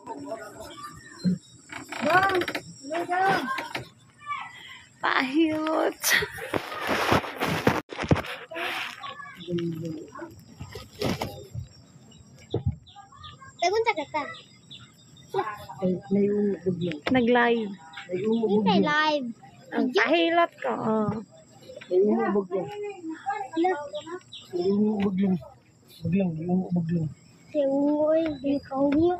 Dong, dong. Pahilot. Tagun sa kaka. Nag-live. Hindi live. Ang pahilot ko. Oh. Baglang. Sewoi, di kau ni.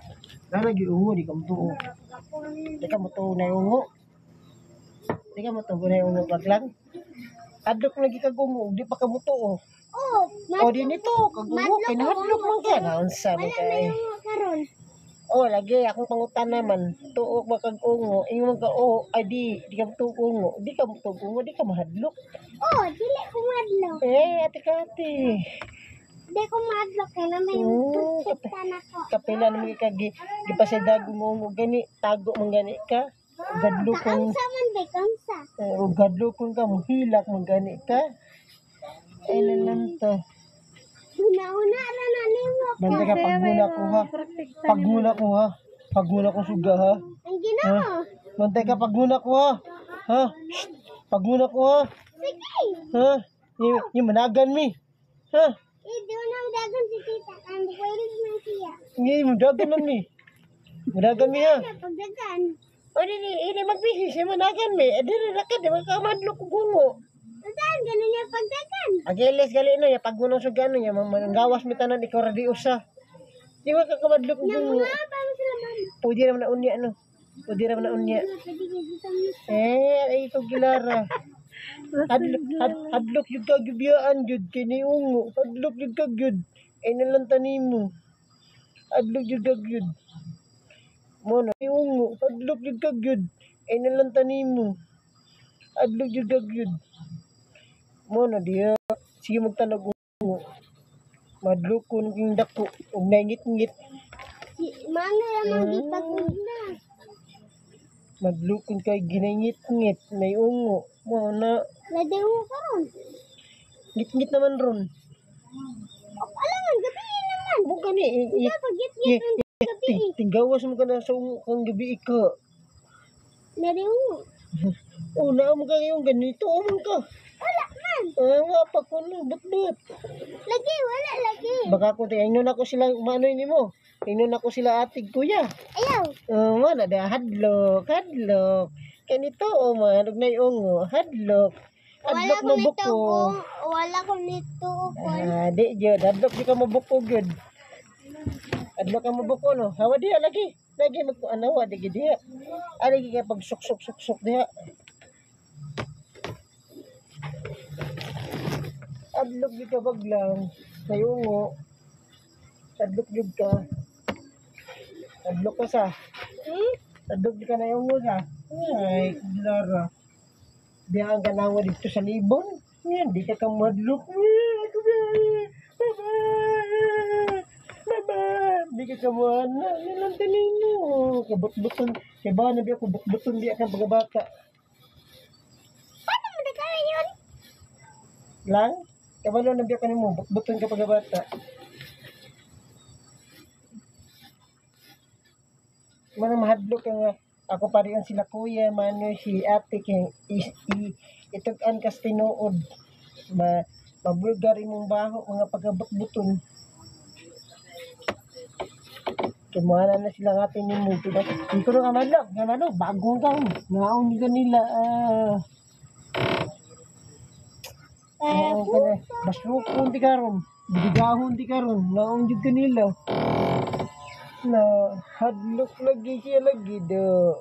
Lagi ungu di kamu tuh. Di kamu tuh na ungu. Di kamu tuh na ungu baglang. Adok lagi kagungu, di pa kamu tuh. Oh, di nito kagungu kinahadlok man ka na unsa man kay. Karon. Oh, lagi akong pangutan naman. Tuok makagungu, ingon ka ay di kamu tuh ungu. Di kamu tuh ungu, di ka mahadlok. Dili ko madlo. Ate-ate. Di ko madlo kay na may tutik na ko. Kapila naman ka gipasidag mo gani tago man gani ka. Gadlo kung Kansa man be kansa. gadlo kung ka mo hilak man gani ka. Ay naman to. Una-una na nimo. Banda ka pagmuna ko ha. Pagmuna ko suga ha. Ang Ginoo. Bantay ka pagmuna ko ha. Ha? Shh. Pagmuna ko ha. Sige. Ha? Yung managan mi. Ha? Doon ang dagan si tita. Ang pwede man siya. Yung managan man mi. Managan mi ha. Pagdagan. O ini magbihis yung managan mi. Adira na ka. Di makamadlo ko gungo. Saan ganun niya pagdagan? Agiles gali no ya pagmunong sa gano ya manggawas mi tanan ikaw radius sa. Di ba ka kamadlok Nang mo. mga bang sila man. Pwede naman na unya no. Pwede naman na unya. Pwede dito mo. Ay ito gilara. Hadlok yung kagibiyaan jud kini ungo. Hadlok yung kagyud. Ay nalang tanimo. Hadlok yung kagyud. Mono ungo. Hadlok yung kagyud. Ay nalang tanimo. Hadlok yung kagyud. Mono dia sige magtanog ungo. Madlukon king dako ug nangit-ngit. Mana yang gipagod na. Madlukon kay ginangit-ngit may ungo. Mo na Lade mo karon. ngit-ngit naman ron. Alam gabi naman. Mo gani Iya pagit-git ang gabi. tinggawas mo kana sa ungo kang gabi ka. Lade mo. Oh, na mo kayong ganito man ka. Wala man. Nga pa ko no but. Lagi wala lagi. Baka ko tingnon ako sila maano nimo. Tingnon ako sila atig kuya. Ayaw. Man ada hadlok. Kanito man ug nay ungo, hadlok. Wala Hadlok ko mo nito buko. wala ko nito ko. Di jud hadlok di ka mo buko gud. Hadlok ka mo buko no. Hawa diha lagi. Lagi magkuanawa di diha. Ari ka pag sok diha. Hadlok di ka baglang. May ungo. Hadlok jud ka. Hadlok ka sa. Hadlok di ka na ungo sa. Ay, Lara. Di ang ganawa dito sa libon. Yan, di ka kamadlok. Mama, di ka kamuana. Yan lang tanin mo. Kabut-buton. Kaya ba nabi ako but-buton di akan pagabata. Paano mo nagkaya yun? Lang? Kabalo nabi ako mo. But-buton ka pagabata. Manang mahadlok ka nga. Ako pa rin sila kuya, mano si ate kay itugan kas tinuod. Mabulgar imong baho mga pagabot-buton. Kumuha na sila nga tinimo. Hindi ko na kamadlok. Yan bagong ka. Naon nila nila. Basrukon di karon. Bigahon di karon. Naon jud kanila. Na hadlok lagi siya lagi do.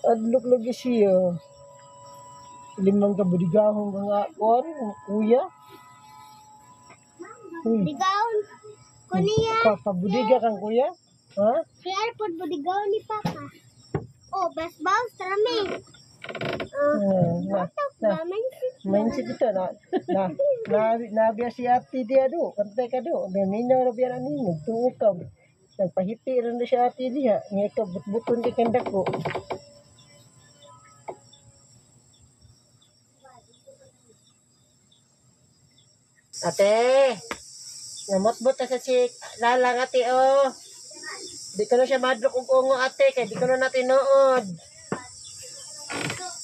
Hadlok lagi siya. Limang kabudigahon ka nga kon, kuya. Bigaon ko niya. Pabudiga kang kuya? Ha? Kaya po budigaon ni Papa. Basbaw, trami. Mindset ito nabiya si ate dia do. Kantay ka do. Minaw na biya na nimo. Tuo ka. Nagpahiti rin na siya ate diha. Ngayon ka but-buton di kandak ko. Ate! Namot-bot sa si Lalang ate oh. Di ka na siya madlok og ungo ate, kay di ka na natin nood.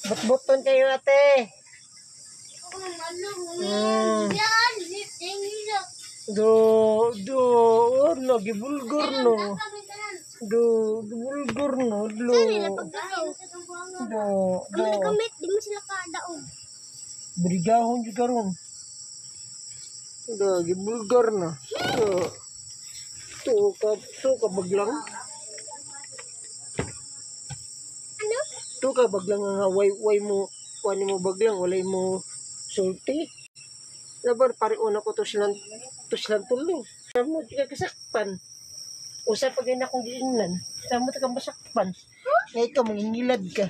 Butbuton kayo ate. No, gibulgur no. Gibulgur no, do. Gamit, di mo sila kadaog. Brigahon juga ron. Gibulgur na. To ka baglang. Ano? To ka baglang nga way mo kuan mo baglang walay mo sulti. Labar pare una ko to silang tulo. Samo tiga kasakpan. Usa pa gyud akong giingnan. Samo ta ka masakpan. Kay ka mangingilad ka.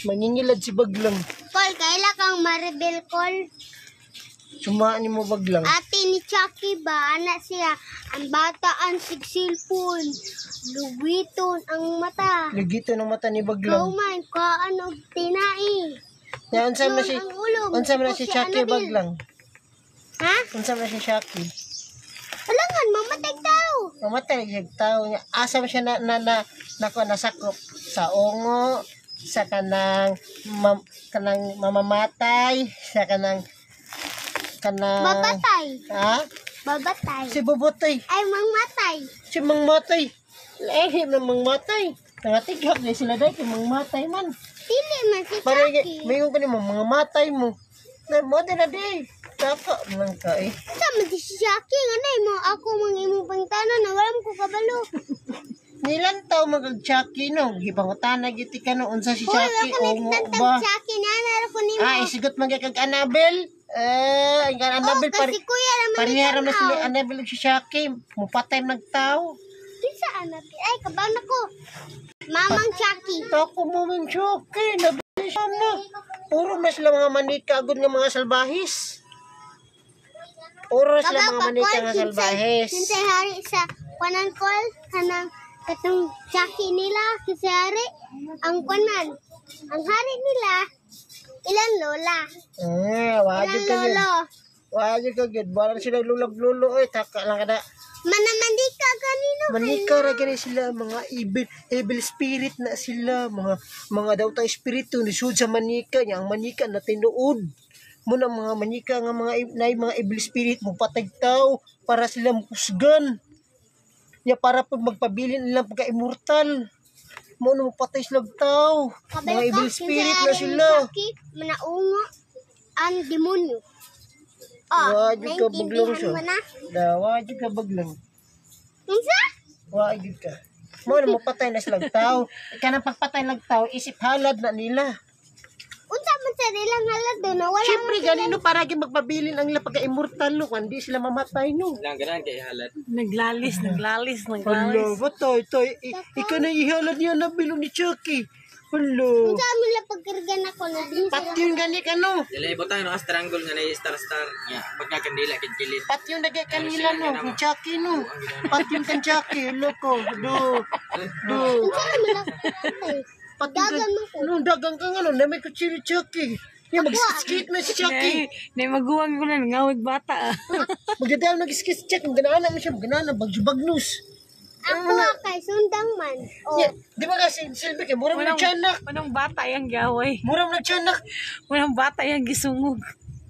Mangingilad si baglang. Call, kaila kang Maribel call. Sumaan ni mo baglang. Ate ni Chucky ba? Anak siya. Ang bata ang sigsilpon. Luwiton ang mata. Lagito ng mata ni baglang. Kauman, kaan og tinai. Ya, unsa man si Ang ulong. unsa man si Si Chucky Annabelle. baglang. Ha? Unsa man si Chucky? Alangan, mamatay tao. Mamatay siya tao niya. Asa man siya nasakop sa ungo, sa kanang mamamatay, sa kanang Babatay. ha? Babatay. Si Bubutoy, Ay, mangmatay. si Mangmatay. Lahi na Mangmatay. Nangatigak na sila dahil kay Mangmatay man. Dili man si Para Chucky. mayroon ka ni mga matay mo. Na mo din na day. Taka man ka eh. Sama di si Chucky. Ganay mo, ako mga imong pangtanan na walang ko kabalo. Nilang tao magag-Chucky no. Gipangutana giti ka no unsa si Hoy, Chucky ako o mo nagtantang ba? Chucky na naro ko nimo. Isigot man kag Annabelle. Ang Annabelle kasi kuya naman parehara na ikaw. sila Annabelle ug si Chucky. Mupatay nagtao. Kinsa anak? Ay, kabaw na ko. Mamang Chucky. Ako mo man Chucky. Nabili siya na. Puro na sila mga manika agad nga mga salbahis. Puro sila mga manika nga salbahis. Kinsay hari sa kwanan call kanang katong Chucky nila kinsay hari ang kwanan. Ang hari nila ilang lola. Wajib Ilang ka yun. lolo. Wajib ka yun. Balang sila lulag-lulo. Taka lang kada. Manamandika kanino Manika ra gani sila mga evil spirit na sila mga daw ta espiritu ni sud sa manika nya ang manika na tinuod mo na mga manika nga mga evil spirit mo patay tao para sila musgan nya para pag magpabilin nila pagka immortal mo na patay sila tao mga evil spirit na sila. Chucky manaungo ang demonyo. Wajib ka baglong siya. naintindihan mo na? Wajib ka baglang. Unsa? Wajib ka. Mo na mapatay na sila tao. Kanang pagpatay ng tao isip halad na nila. Unsa man sa nilang halad do na wala Siyempre, ganino para magpabilin ang ila pagka-immortal no, hindi sila mamatay no. Lang ganan kay halad. Naglalis. Hello, batay, tay. Ikaw na ihalad niya na bilong ni Chucky. Hello. Unsa man la pagkargan ako na din sila. Patyon gani ka no. Dili butang no strangle nga nay star nya pagkakandila kay kilit. Patyon na kanila no, ni Chucky no. Patyon kan Chucky, loko. Do. Unsa man la patay. Dagan man ko. No, dagang ka nga no, na may kutsili Chucky. Yung mag-skit mo si Chucky. Nay maguwang ko na ngawig bata. Magdadal mag-skit si Chucky. Ganaan mo siya, ganaan bagnus. Ako kay sundang man. Yeah, di ba kasi silbi kay mura mo nagtiyanak. Manong bata yung gaway. Mura mo nagtiyanak. Manong bata yung gisungog.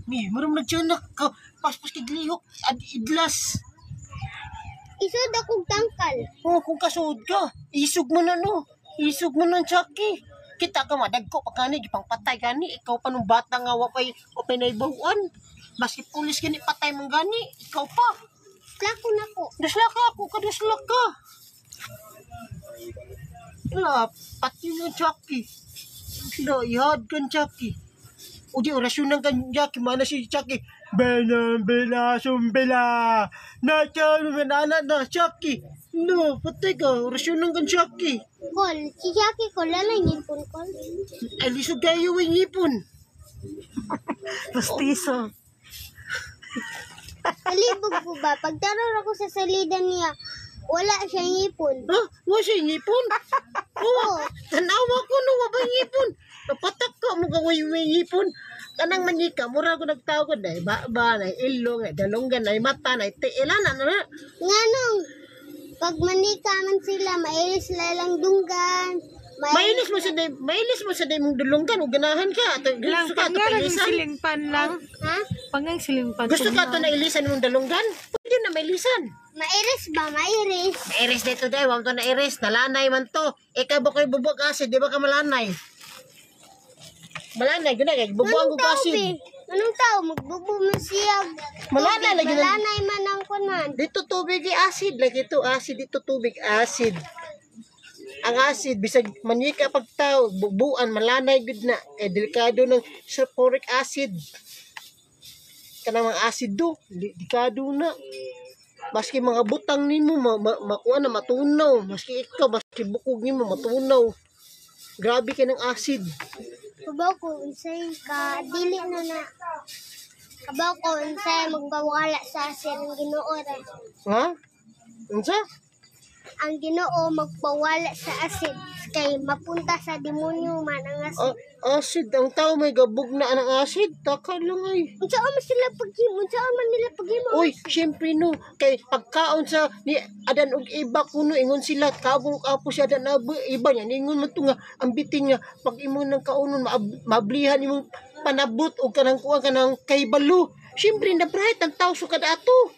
Mura mo nagtiyanak. Paspas kay glihok. Idlas. Isod akong tangkal. Kung kasud ka, isog mo na no. Isog mo ng Chucky. Kita ka madagko pa kani, gipang patay gani. Ikaw pa nung bata nga wapay naibawan. Maski pulis gani patay mong gani. Ikaw pa. Lako na ko. Dusla ka ako, kadusla ka. Wala, pati ng Chucky. Wala, ihad kan Chucky. O di, orasyon ng kan Chucky, mana si Chucky. Benang, sumbela. Nacha, manana na, Chucky. No, patay ka, orasyon ng kan Chucky. Kol, si Jackie ko lalay nipon kol. Ay, lisod kayo yung ngipon. Pastiso. Kalibog ko ba? Pagtaror ako sa salida niya, wala siyang ngipon. Ha? Wala siya ngipon? Oo. Tanawa ko no, wala ngipon. Napatak ka mo kaway ngipon. Kanang manika, mura ko nagtawag na, ba, na ilong, dalonggan, na mata, na tiilan, na. Nganong, Pag manika man sila, mailis sila lang dunggan. Mailis mo sa day mong dulunggan o ganahan ka. Lang, Gusto ka ito pangang pailisan? silingpan lang. Ha? Pangang silingpan. Gusto ka ito na ilisan mong dalunggan? Pwede na mailisan. Mairis ba? Mairis. Iris dito day, wag to na iris. Nalanay man to. Ikaw ba ko'y bubog acid? Di ba ka malanay? Malanay, guna kay bubuang Anong ko tao, acid. be? Anong tao? Magbubo man siya. Malanay lagi na. Malanay man ang kunan. Dito tubig acid. Lagi ito acid. Dito tubig acid. Ang acid, bisag manika pagtao, bubuan, malanay gud na. Kay delikado ng sulfuric acid. Kanang mga acid do, delikado na. Maski mga butang nimo makuha na matunaw. Maski ikaw, maski bukog nimo matunaw. Grabe ka ng acid. Kabaw ko, unsay ka, dili na. Kabaw ko, unsay magpawala sa asin ang Ginoo ra. Ha? Unsa? Ang Ginoo magpawala sa asin kay mapunta sa demonyo man ang asin. Acid. Ang tao may gabog na ng acid. Taka lang ay. Unsa man sila paghimo? Unsa man nila paghimo? Uy, syempre no. Kay pagkaon sa ni adan og iba kuno ingon sila kabong kapo siya adan na iba niya ingon man to nga ang bitin nga pag imo nang kaunon mablihan imong panabot og kanang kuha kanang kaybalo. Syempre na bright ang tao sukad ato.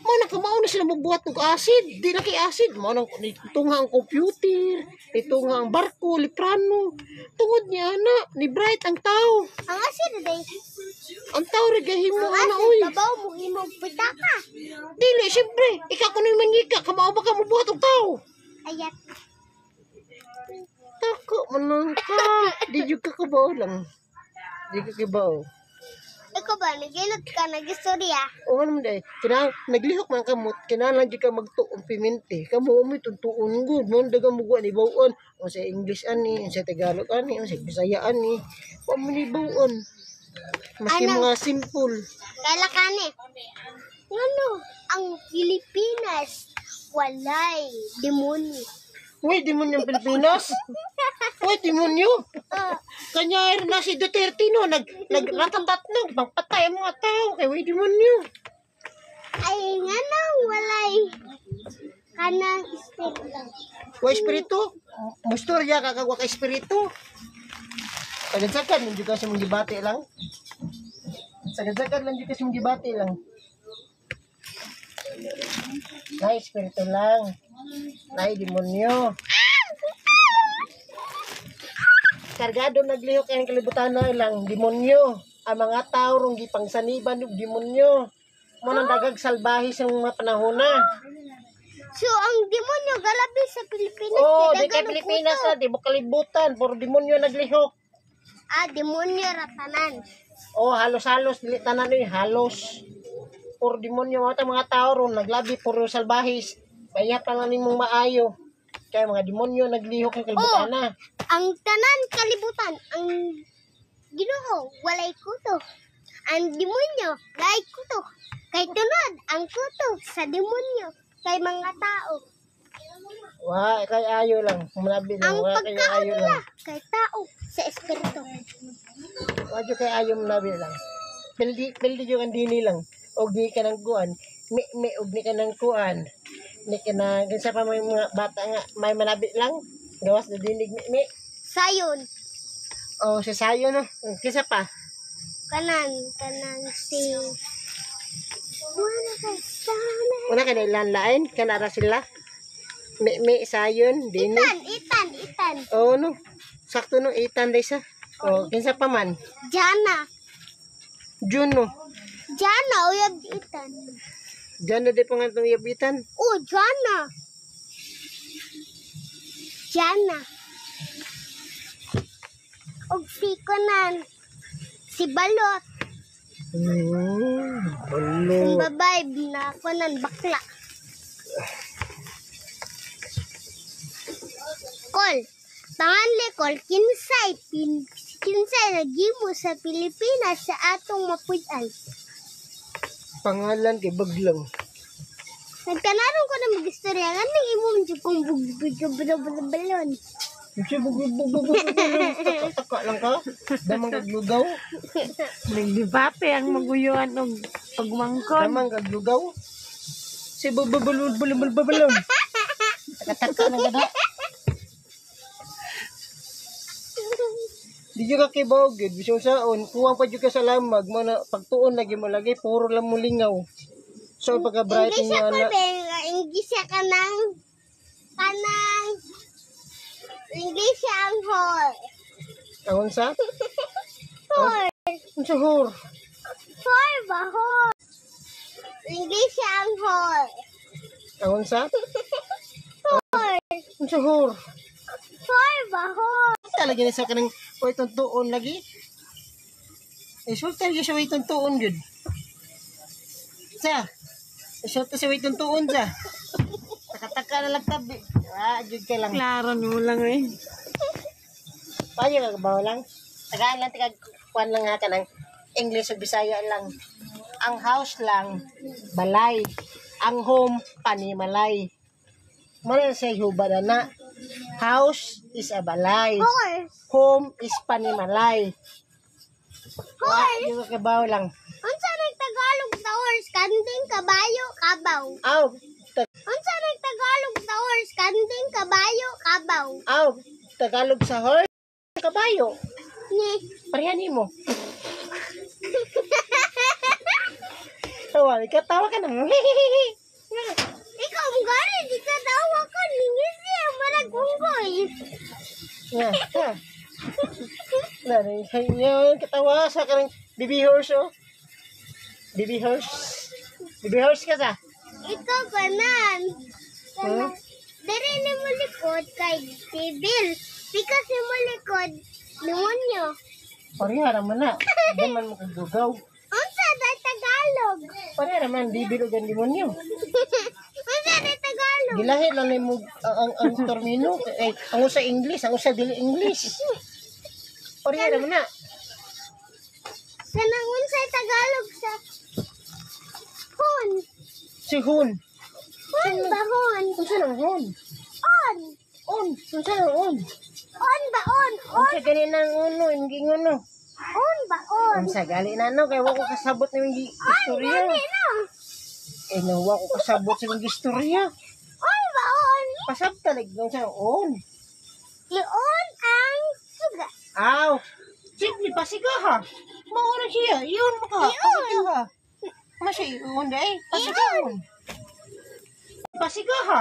Mao na kamao na sila magbuhat og acid. Di na kay acid. Mao nang itunga ang computer, itunga ang barko, liprano. Tungod niya na ni bright ang tao. Ang asin day. Ang tao rin gahimo Ang ana asin uy. babaw mo imong pitaka. Dili, syempre. Ikaw kuno manika, kamao ba ka mabuhat og tao? Ayat. Tako man ka. Di jud ka kabaw lang. Di ka kabaw. Ikaw ba nagilot ka nagistorya? O ano man day, naglihok man kamot, kinahanglan di ka magtuong pimente. Kamo mo tuntuon good, mo dagang mugwa ni bawon. O sa English ani, sa Tagalog ani, o sa Bisaya ani. O mo ni bawon. Maski Ano? mga simple. Kaila kani. Ano? Ang Pilipinas walay demonyo. Uy, demonyo ng Pilipinas. Uy, demonyo. Kanya na si Duterte no, nagratatat na, pagpatay ang mga tao. Kaya uy, demonyo. Ay nga nang walay kanang espiritu. Uy, espiritu. Mustorya kakagwa ka espiritu. Sagad-sagad, hindi kasi mong dibate lang. Sagad-sagad lang, hindi kasi mong dibate lang. Nay, espiritu lang. Nay, demonyo. Kargado naglihok ang kalibutan na lang, demonyo. Ang mga tao rong gipangsaniban ng demonyo. Munang dagag salbahe sa mga panahon na. So ang demonyo galabi sa Pilipinas. Oh, di kay kay dagan og Pilipinas kuto. na, di mo kalibutan. Puro demonyo naglihok. Demonyo ratanan. Oh, halos-halos, dili tanan ni halos. Puro demonyo mga tao ron, naglabi, puro salbahis. Mayat lang nimong maayo. Kaya mga demonyo naglihok ng kalibutan na. Ang tanan kalibutan, ang Ginoo walay kuto. Ang demonyo lay kuto. Kay tunod ang kuto sa demonyo kay mga tao. Wah, kay ayo lang. Manabi lang, Ang wala kay pagkaon ayo nila lang. kay tao sa espiritu. Wadyo kay ayo manabi lang. Pildi yung andini lang. Og ni ka ng kuan. Og ni ka ng kuan. Ni ka na, kinsa pa may mga bata nga, may manabi lang. Gawas na dinig mi. Sayon Oh, si Sayo no. Kinsa pa? kanan si Buwana ka sana. Una ka na ilan-lain, kanara sila. Mi Sayon, dinig. Itan. Oh no. Sakto no, 8 day sa. Oh, kinsa pa man? Jana. Juno. Jana uyab itan. Diyan na di pa nga itong yabitan. Oh, Jana. Og si Konan. Si Balot. Ang Balo. babay na Konan bakla. Kol. Panganli kol kinsay nagimo sa Pilipinas sa atong mapuy-an. Pangalan kay Baglang. Nagkanarong ko na mag-istorya. Anong imo man dyan kong balon. Kasi taka lang ka. Damang kaglugaw. Nagbibate ang maguyuan og pagmangkon. Damang kaglugaw. Si babalon. Taka-taka na gada. Di juga kibaw gid bisong saon kuwang pa juga sa lamag mo na pagtuon lagi mo lagi puro lang mo lingaw. So pagka bright English niya ako, na English ka ng English ang hall. awon sa Hall. unsa hor Hall ba hall? English ang hall. awon sa Hall. unsa hor Hall ba hall? talaga ni sa kanang way tuntuon lagi. Sultan gyud sa way tuntuon gyud. Sa sultan sa way tuntuon sa. Taka-taka na lang tabi. Jud ka lang. Klaro mo lang eh. Paano ka ba lang? Tagaan lang, kuan lang nga ka ng English o Bisaya lang. Ang house lang, balay. Ang home, panimalay. Mana sa hubad na? House is a balay. Horse. Home is panimalay. Horse. Yung kabaw lang. Unsa nagtagalog sa horse? Kanding, kabayo, kabaw. Aw, Unsa nagtagalog sa horse? Kanding, kabayo, kabaw. Tagalog sa horse. Kabayo. Ni. Parehani mo. Tawa, katawa ka na. Ikaw ang gari, di ka tawa ka. Ningis niya, maragunggoy. Nga, ha. Yan, katawa sa karang baby horse, oh. Baby horse. Baby horse ka sa? Ikaw kanan. Huh? Dari ni mo likod kay Sibil. Pikas ni mo likod, demonyo. Pareha naman na. Hindi man mo kagugaw. Unsa da Tagalog? Pareha naman, bibilo gan demonyo. Unsa da Tagalog? Gilahi lang na mo ang termino. Ang usa English, ang usa dili English. Pareha naman na. Kanang unsay Tagalog sa Hon. Si Hun. Hon ba hon? Unsa nang Hun? On. On. Unsa nang On? On ba on? On. Unsa ganin ang uno, hindi uno. On ba on? Unsa gali na no, kaya wa ko kasabot na yung istorya. Gani na. Nawa ko kasabot sa yung istorya. On ba on? Pasabtalig nung sa On. Iyon ang suga. Aw. Sige, pasiga ha. Mauna siya. Iyon mo ka. Iyon. Pasiga ha. Masya iyon dahil. Pasiga Iyon. Pasiga ha.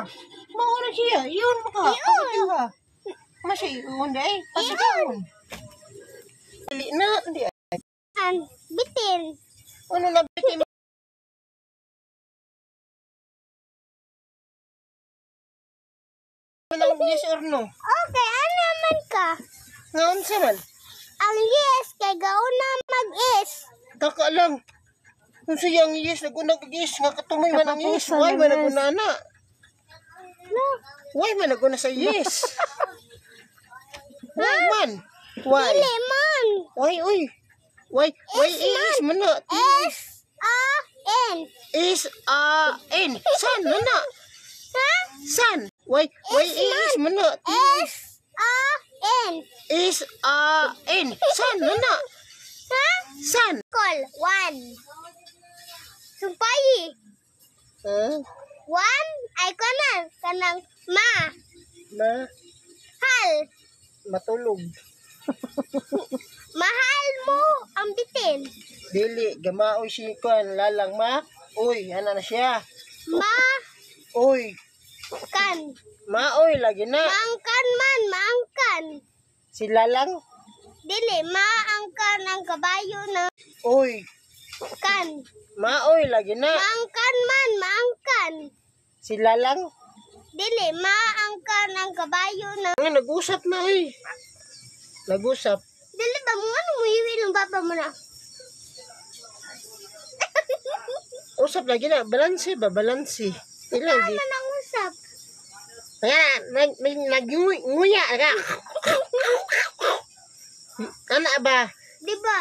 Mauna siya. Iyon mo ka. Iyon. Pasiga ha. Masya iyon dahil. Pasiga iyon. Dili na. Di. An bitin. Ano na bitin? Ano yes or no? Okay, ano naman ka? Ngaon sa man? Ang yes, kay gauna mag-is. Kaka lang. Kung siyang yes, nag-yes. Nga katumoy man ang yes. Katapusan Why ng man yes. naguna na? No. Why man naguna sa yes? Why man? Why? Dili man. Why, oy? Why is man na? S-A-N. Is-A-N. San, nana? Ha? San? Why is man na? S-A-N. Is-A-N. San, nana? Ha? San? Call. One. Sumpayi. Huh? One. Ay kanan. Kanang ma. Ma? Hal. Matulog. Mahal mo ang bitin. Dili, gamaoy si Kuan, lalang ma. Uy, ana na siya. Uy, Kan. maoy lagi na. Maangkan man. Maangkan. Si lalang. Dili. Maangkan ang kabayo na Uy, kan. maoy lagi na. Maangkan man. Maangkan. Si lalang. Dili. Maangkan ang kabayo na Nag-usap na eh. Nag-usap. dili ba mo ano mo iwi ng baba mo na? Usap lagi na. Balanse ba? Balanse. Ilang di. Ano nang usap? Kaya, nag-nguya ka. Ano ba? Di ba?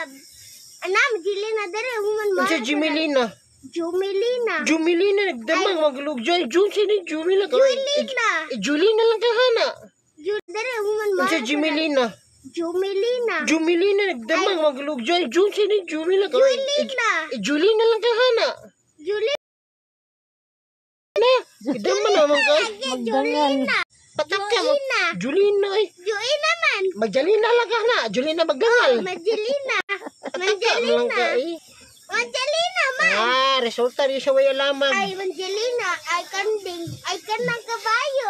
Anam, dili na dere. Human mo. Ang si Jumelina. Jumelina. Jumelina, nagdamang maglug. Jun, sino yung Jumila? Julina. Julina lang kahana. Dere, human mo. Ang si Jumelina. Jumelina. Jumelina, nagdamang maglug. Jun, sino yung Jumila? Julina. Julina lang kahana. Julina. Na, Idaman naman kay. Magdangal. Pataka mo. Julina. Julina ay. Joy naman. Magjalina lang ka na. Julina magdangal. Majelina. Pataka mo lang ka eh. Manjelina man. Ah, resulta rin siya wala lamang. Ay, Manjelina. Ay, kanding. Ay, kanang kabayo.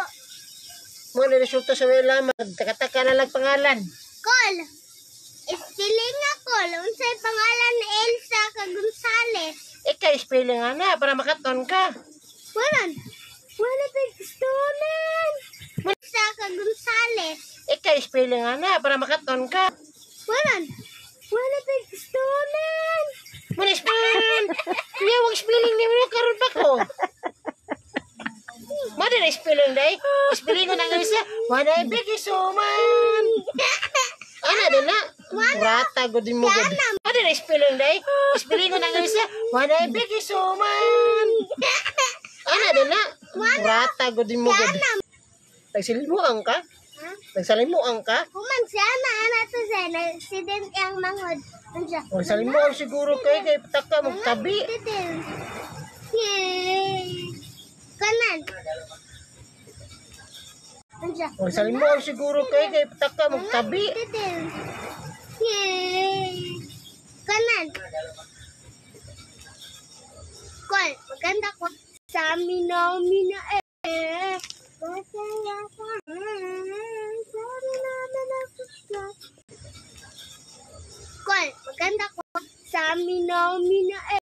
Mo na resulta sa wala lamang. Taka-taka na lang pangalan. Call. Spelling nga call. Unsay pangalan ni Elsa ka Gonzales. Ikaw, spelling nga na para makaton ka. Waran. Wala pa gustunan. Elsa ka Gonzales. Ikaw, spelling nga na para makaton ka. Waran. Wala pa gustunan. Mo na spelling. Niya, wag spelling niya mo karon pa ko. Mo na spelling day. Spelling ko na nga siya. Wala bigi suman. Ana din na. Rata ko din mo gud. Mo na spelling day. Spelling ko na nga siya. Wala bigi suman. Ana din na. Rata ko din mo gud. Nagsalimuan ka? Nagsalimuan ka? Kuman siya na anak to siya. Accident yang mangod. Andiya. O salimuan siguro kay pataka magtabi. Titil. Yay. Kanan. Andiya. O salimuan siguro kay pataka magtabi. Titil. Yay. Kanan. Kol, maganda ko. Sa amin na eh. Masaya ka. Sorry naman ako. Kol, maganda ko. Sa amin na eh.